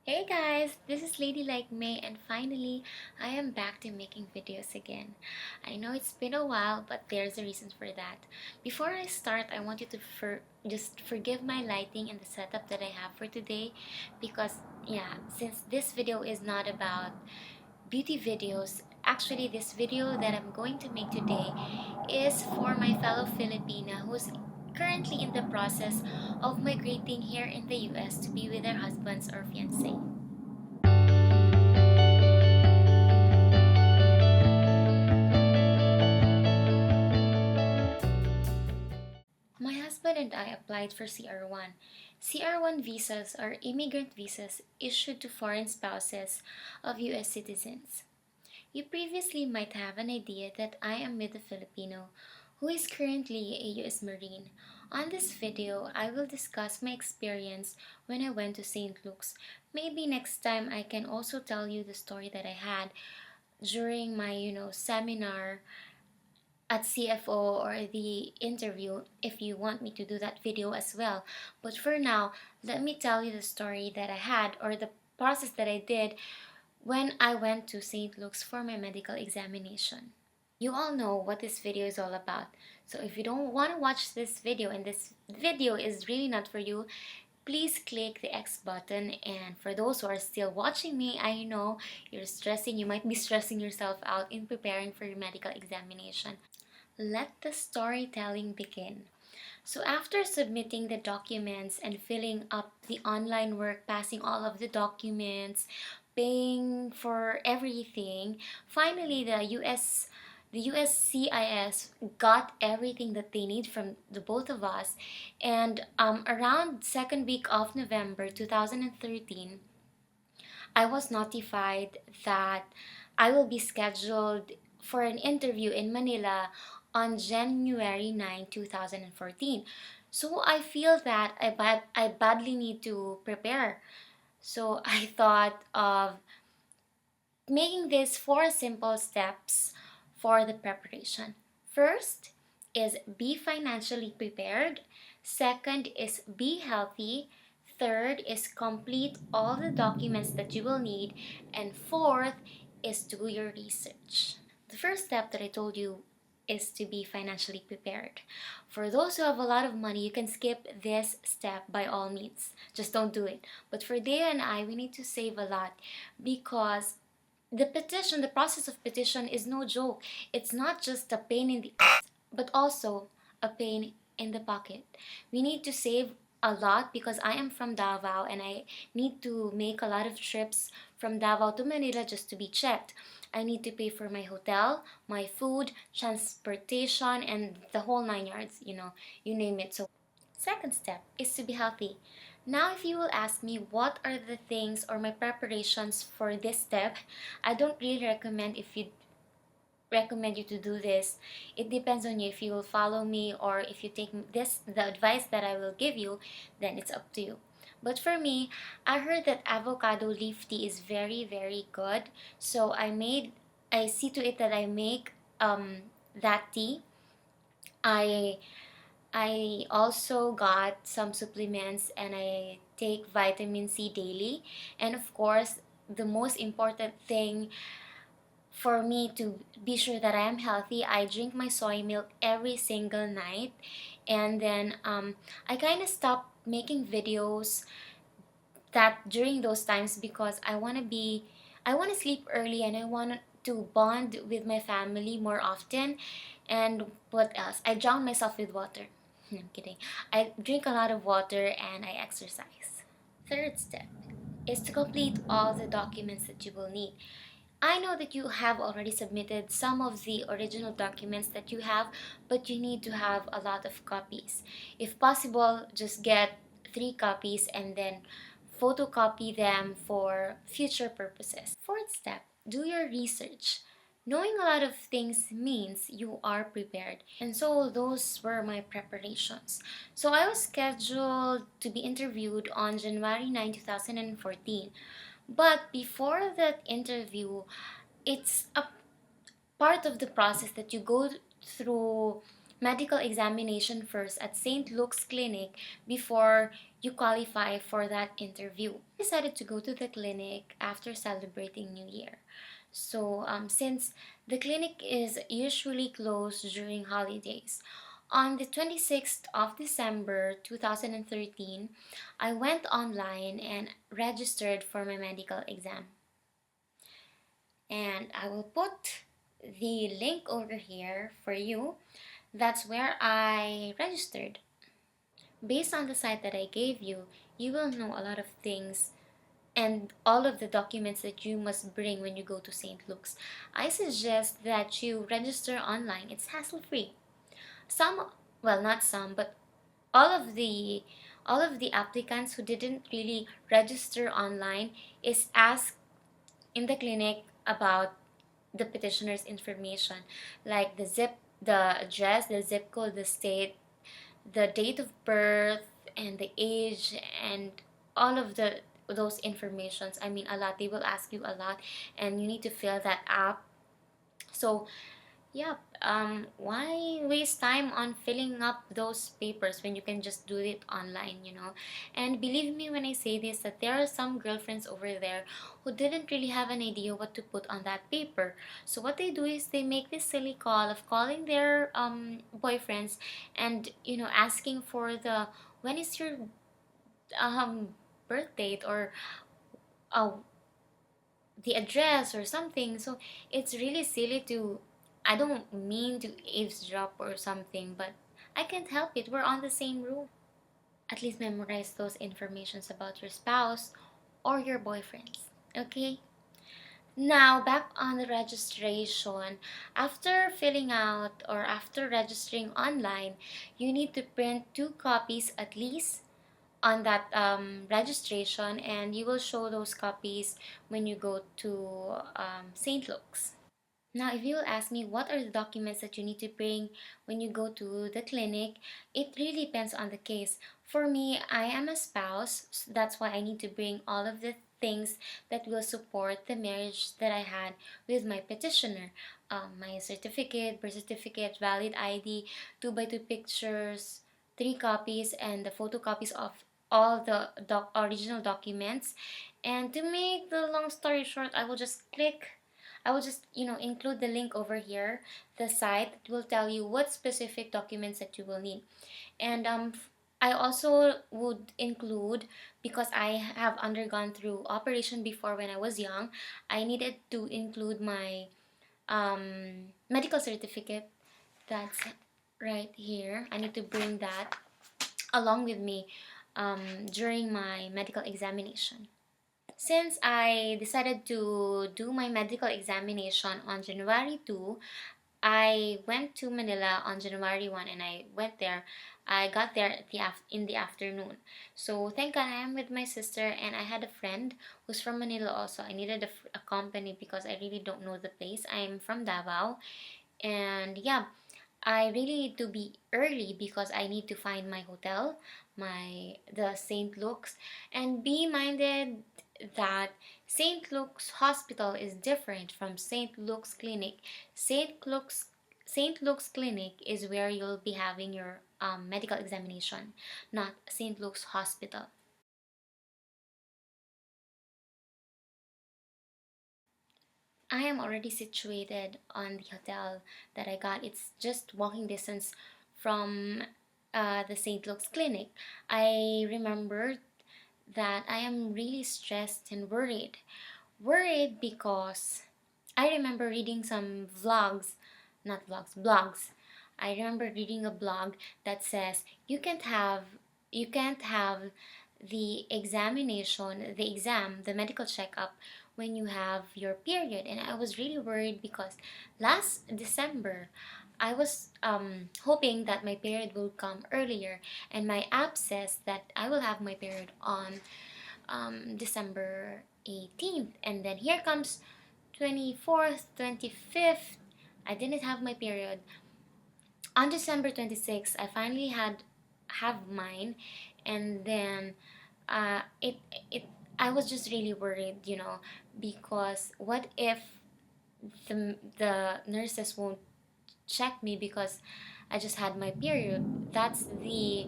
Hey guys, this is Lady Like May and finally I am back to making videos again. I know it's been a while, but there's a reason for that. Before I start, I want you to just forgive my lighting and the setup that I have for today because since this video is not about beauty videos, actually this video that I'm going to make today is for my fellow Filipina who's currently in the process of migrating here in the US to be with their husbands or fiancé. My husband and I applied for CR1. CR1 visas are immigrant visas issued to foreign spouses of US citizens. You previously might have an idea that I am with a Filipino who is currently a US Marine. On this video, I will discuss my experience when I went to St. Luke's. Maybe next time I can also tell you the story that I had during my, seminar at CFO or the interview if you want me to do that video as well. But for now, let me tell you the story that I had or the process that I did when I went to St. Luke's for my medical examination. You all know what this video is all about. So if you don't want to watch this video and this video is really not for you, please click the X button. And for those who are still watching me, I know you might be stressing yourself out in preparing for your medical examination. Let the storytelling begin. So after submitting the documents and filling up the online work, passing all of the documents, paying for everything, finally the USCIS got everything that they need from the both of us. And around second week of November 2013, I was notified that I will be scheduled for an interview in Manila on January 9, 2014. So I feel that I badly need to prepare. So I thought of making these four simple steps for the preparation. First is be financially prepared. Second is be healthy. Third is complete all the documents that you will need. And fourth is do your research. The first step that I told you is to be financially prepared. For those who have a lot of money, you can skip this step by all means. Just don't do it. But for Dea and I, we need to save a lot because the process of petition is no joke. It's not just a pain in the ass, but also a pain in the pocket. We need to save a lot because I am from Davao and I need to make a lot of trips from Davao to Manila just to be checked. I need to pay for my hotel, my food, transportation, and the whole nine yards, you name it. So, second step is to be healthy. Now, if you will ask me what are the things or my preparations for this step, I don't really recommend you to do this. It depends on you if you will follow me or if you take the advice that I will give you, then it's up to you. But for me, I heard that avocado leaf tea is very very good. So I see to it that I make that tea. I I also got some supplements and I take vitamin C daily. And of course, the most important thing for me to be sure that I am healthy, I drink my soy milk every single night. And then I kind of stopped making videos that during those times because I want to sleep early and I want to bond with my family more often. And what else? I drown myself with water. I'm kidding. I drink a lot of water and I exercise. Third step is to complete all the documents that you will need. I know that you have already submitted some of the original documents that you have, but you need to have a lot of copies. If possible, just get 3 copies and then photocopy them for future purposes. Fourth step, do your research. Knowing a lot of things means you are prepared. And so those were my preparations. So I was scheduled to be interviewed on January 9, 2014. But before that interview, it's a part of the process that you go through medical examination first at St. Luke's Clinic before you qualify for that interview. I decided to go to the clinic after celebrating New Year. So, since the clinic is usually closed during holidays, on the 26th of December 2013, I went online and registered for my medical exam. And I will put the link over here for you. That's where I registered. Based on the site that I gave you, you will know a lot of things and all of the documents that you must bring when you go to St. Luke's. I suggest that you register online. It's hassle-free. Some, well, not some, but all of the all of the applicants who didn't really register online is asked in the clinic about the petitioner's information, like the address, the zip code, the state, the date of birth, and the age, and all of those informations. I mean, a lot. They will ask you a lot, and you need to fill that up. So yeah, why waste time on filling up those papers when you can just do it online, you know? And believe me when I say this, that there are some girlfriends over there who didn't really have an idea what to put on that paper. So what they do is they make this silly call of calling their boyfriends and, you know, asking for the when is your um birth date, or uh, the address or something. So it's really silly to, I don't mean to eavesdrop or something, but I can't help it. We're on the same room. At least memorize those informations about your spouse or your boyfriends. Okay? Now, back on the registration. After filling out or after registering online, you need to print two copies at least on that registration, and you will show those copies when you go to St. Luke's. Now, if you will ask me what are the documents that you need to bring when you go to the clinic, it really depends on the case. For me, I am a spouse, so that's why I need to bring all of the things that will support the marriage that I had with my petitioner. My certificate, birth certificate, valid ID, 2 by 2 pictures, 3 copies, and the photocopies of all the original documents. And to make the long story short, I will just, you know, include the link over here, the site that will tell you what specific documents that you will need. And I also would include, because I have undergone through operation before when I was young, I needed to include my medical certificate. That's right here. I need to bring that along with me during my medical examination. Since I decided to do my medical examination on January 2, I went to Manila on January 1, and I went there. I got there at in the afternoon. So thank God I am with my sister, and I had a friend who's from Manila also. I needed a company because I really don't know the place. I'm from Davao, and yeah, I really need to be early because I need to find my hotel, the St. Luke's, and be minded that St. Luke's Hospital is different from St. Luke's Clinic. St. Luke's St. Luke's Clinic is where you'll be having your medical examination, not St. Luke's Hospital. I am already situated on the hotel that I got. It's just walking distance from the St. Luke's Clinic. I remembered that I am really stressed and worried. Worried because I remember reading some not vlogs, blogs. I remember reading a blog that says you can't have the exam, the medical checkup when you have your period. And I was really worried because last December I was hoping that my period will come earlier, and my app says that I will have my period on December 18th, and then here comes 24th, 25th. I didn't have my period. On December 26th, I finally have mine, and then it it I was just really worried, you know, because what if the nurses won't check me because I just had my period. That's the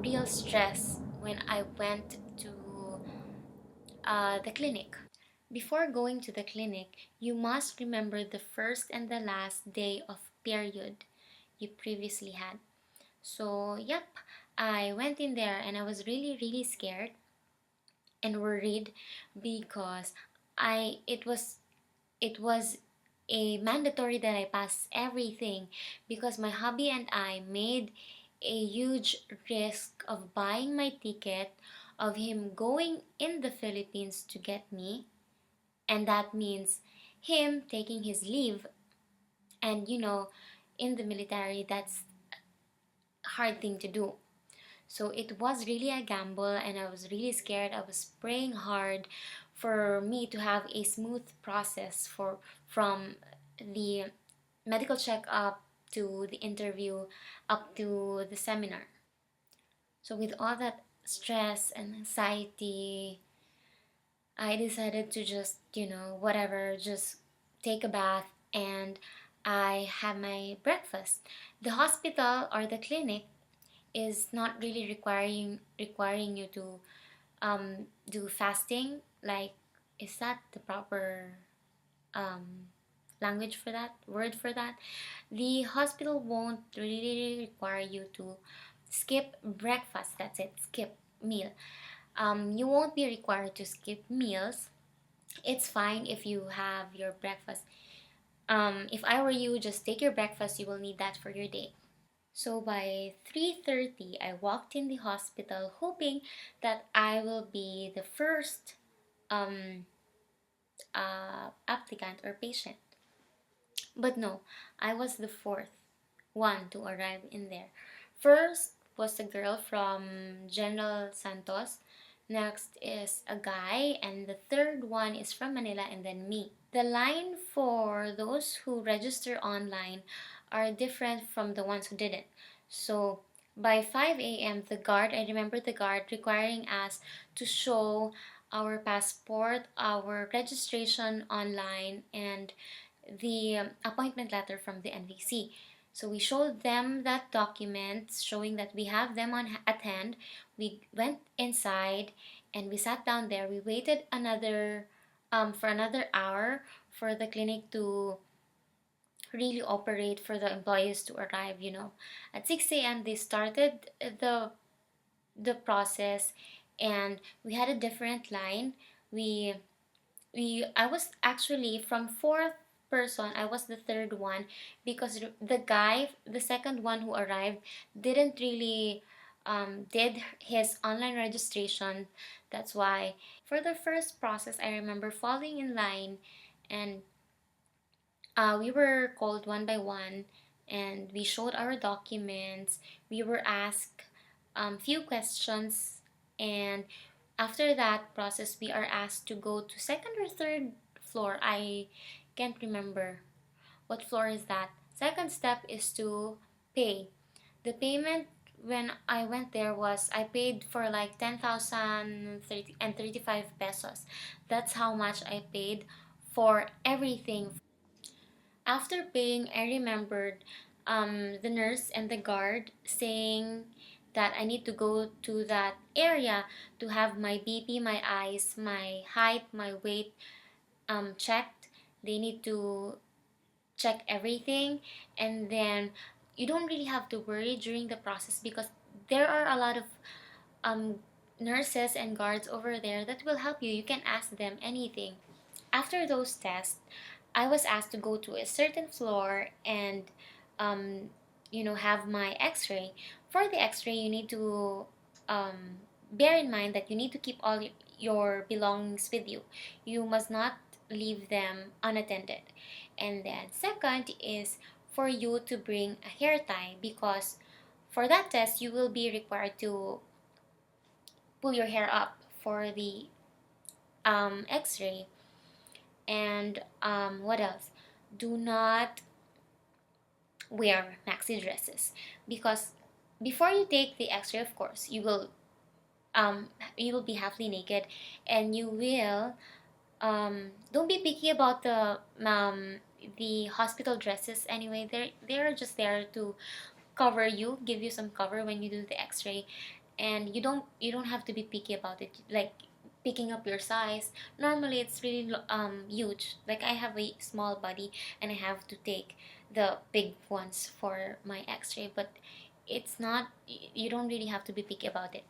real stress when I went to the clinic. Before going to the clinic, you must remember the first and the last day of period you previously had. So, yep, I went in there and I was really, really scared and worried because it was a mandatory that I pass everything because my hubby and I made a huge risk of buying my ticket, of him going in the Philippines to get me, and that means him taking his leave. And in the military, that's a hard thing to do. So it was really a gamble, and I was really scared. I was praying hard for me to have a smooth process from the medical checkup to the interview up to the seminar. So with all that stress and anxiety, I decided to just, whatever, just take a bath, and I had my breakfast. The hospital or the clinic is not really requiring you to do fasting. Like, is that the proper um, language for that, word for that? The hospital won't really require you to skip breakfast. That's it, skip meal. You won't be required to skip meals. It's fine if you have your breakfast. If I were you, just take your breakfast. You will need that for your day. So by 3:30, I walked in the hospital hoping that I will be the first um, applicant or patient. But no, I was the fourth one to arrive in there. First was a girl from General Santos. Next is a guy, and the third one is from Manila, and then me. The line for those who register online are different from the ones who didn't. So by 5 a.m., I remember the guard requiring us to show our passport, our registration online, and the appointment letter from the NVC. So we showed them that document showing that we have them at hand. We went inside and we sat down there. We waited for another hour for the clinic to really operate, for the employees to arrive. At 6 a.m. they started the process, and we had a different line. We I was actually from fourth person. I was the third one because the second one who arrived, didn't really did his online registration. That's why for the first process, I remember falling in line, and we were called one by one, and we showed our documents. We were asked few questions, and after that process, we are asked to go to second or third floor. I can't remember what floor is that. Second step is to pay. The payment when I went there was, I paid for like 10,035 pesos. That's how much I paid for everything. After paying, I remembered the nurse and the guard saying that I need to go to that area to have my BP, my eyes, my height, my weight checked. They need to check everything, and then you don't really have to worry during the process because there are a lot of um, nurses and guards over there that will help you. You can ask them anything. After those tests, I was asked to go to a certain floor and, um, have my X-ray. For the X-ray, you need to bear in mind that you need to keep all your belongings with you. You must not leave them unattended. And then second is for you to bring a hair tie, because for that test you will be required to pull your hair up for the X-ray. And what else? Do not wear maxi dresses, because before you take the X-ray, of course, you will be halfly naked, and you will don't be picky about the the hospital dresses anyway. They're just there to cover you, give you some cover when you do the X-ray, and you don't have to be picky about it. Like picking up your size. Normally, it's really huge. Like I have a small body, and I have to take the big ones for my X-ray, but it's not. You don't really have to be picky about it.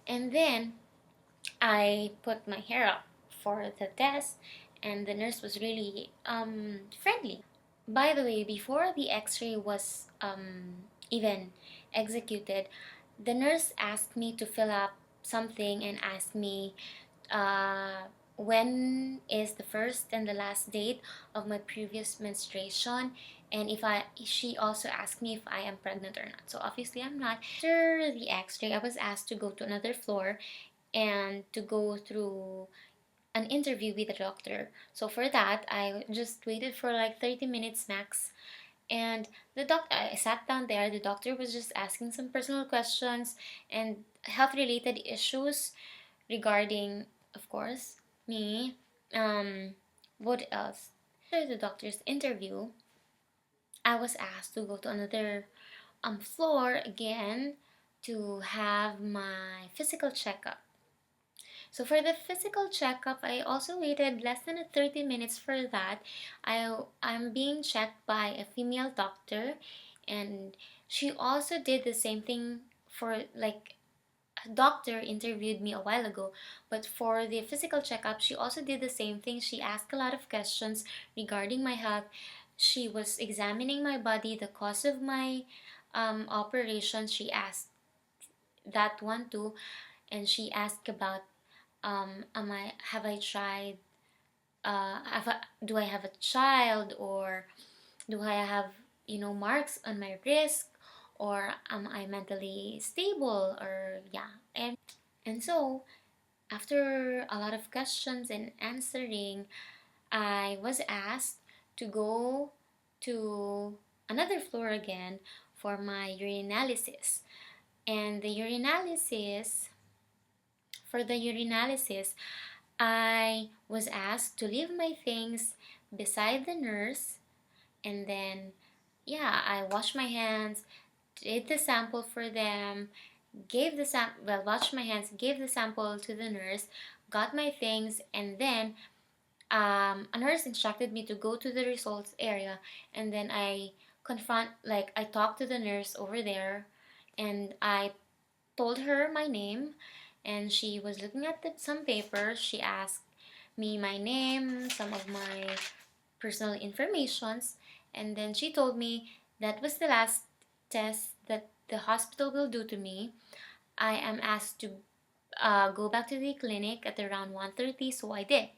And then I put my hair up for the test, and the nurse was really friendly. By the way, before the X-ray was even executed, the nurse asked me to fill up something and asked me when is the first and the last date of my previous menstruation, and if I she also asked me if I am pregnant or not. So obviously I'm not. After the X-ray, I was asked to go to another floor and to go through an interview with the doctor. So for that, I just waited for like 30 minutes max. And I sat down there. The doctor was just asking some personal questions and health related issues regarding, of course, me. What else? After the doctor's interview, I was asked to go to another floor again to have my physical checkup. So for the physical checkup, I also waited less than 30 minutes for that. I'm being checked by a female doctor, and she also did the same thing for like a doctor interviewed me a while ago, but for the physical checkup, she also did the same thing. She asked a lot of questions regarding my health. She was examining my body, the cause of my operation. She asked that one too, and she asked about am I have I tried do I have a child, or do I have marks on my wrist, or am I mentally stable, or yeah. And so after a lot of questions and answering, I was asked to go to another floor again for my urinalysis. And for the urinalysis, I was asked to leave my things beside the nurse, and then, yeah, I washed my hands, did the sample for them, washed my hands, gave the sample to the nurse, got my things, and then a nurse instructed me to go to the results area, and then I talked to the nurse over there, and I told her my name, and she was looking at some papers. She asked me my name, some of my personal informations, and then she told me that was the last test that the hospital will do to me. I am asked to go back to the clinic at around 1:30, so I did.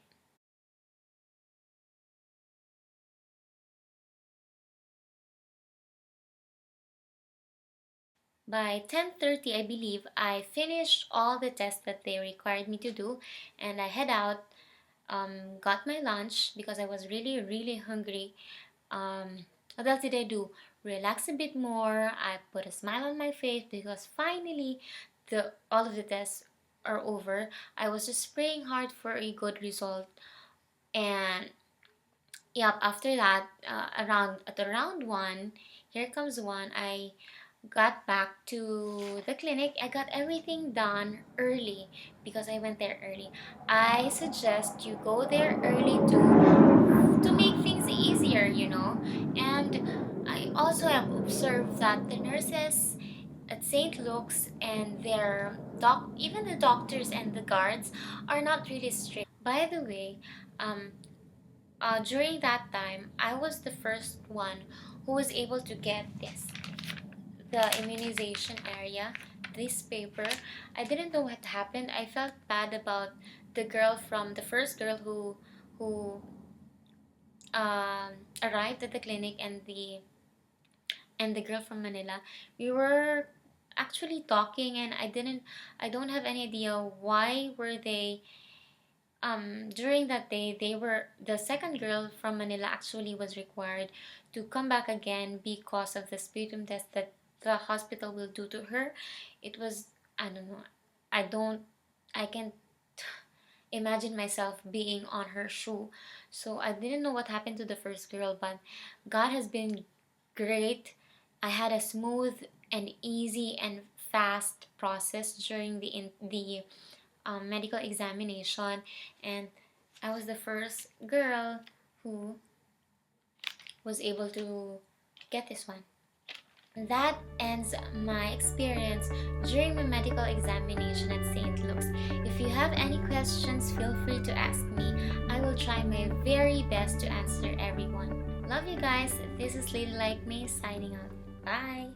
By 10:30, I believe, I finished all the tests that they required me to do, and I head out, got my lunch because I was really, really hungry. What else did I do? Relax a bit more. I put a smile on my face because finally the all of the tests are over. I was just praying hard for a good result. And yep, after that, around one, here comes one. I got back to the clinic. I got everything done early because I went there early. I suggest you go there early to make things easier. And I also have observed that the nurses at St. Luke's and even the doctors and the guards are not really strict. By the way, um, during that time, I was the first one who was able to get the immunization area, this paper. I didn't know what happened. I felt bad about the first girl who arrived at the clinic, and the girl from Manila. We were actually talking, and I don't have any idea why were they during that day. The second girl from Manila actually was required to come back again because of the sputum test that the hospital will do to her. It was, I don't know, I don't I can imagine myself being on her shoe. So I didn't know what happened to the first girl, but God has been great. I had a smooth and easy and fast process during the medical examination, and I was the first girl who was able to get this one. That ends my experience during my medical examination at St. Luke's. If you have any questions, feel free to ask me. I will try my very best to answer everyone. Love you guys. This is Lady Like Me signing out. Bye.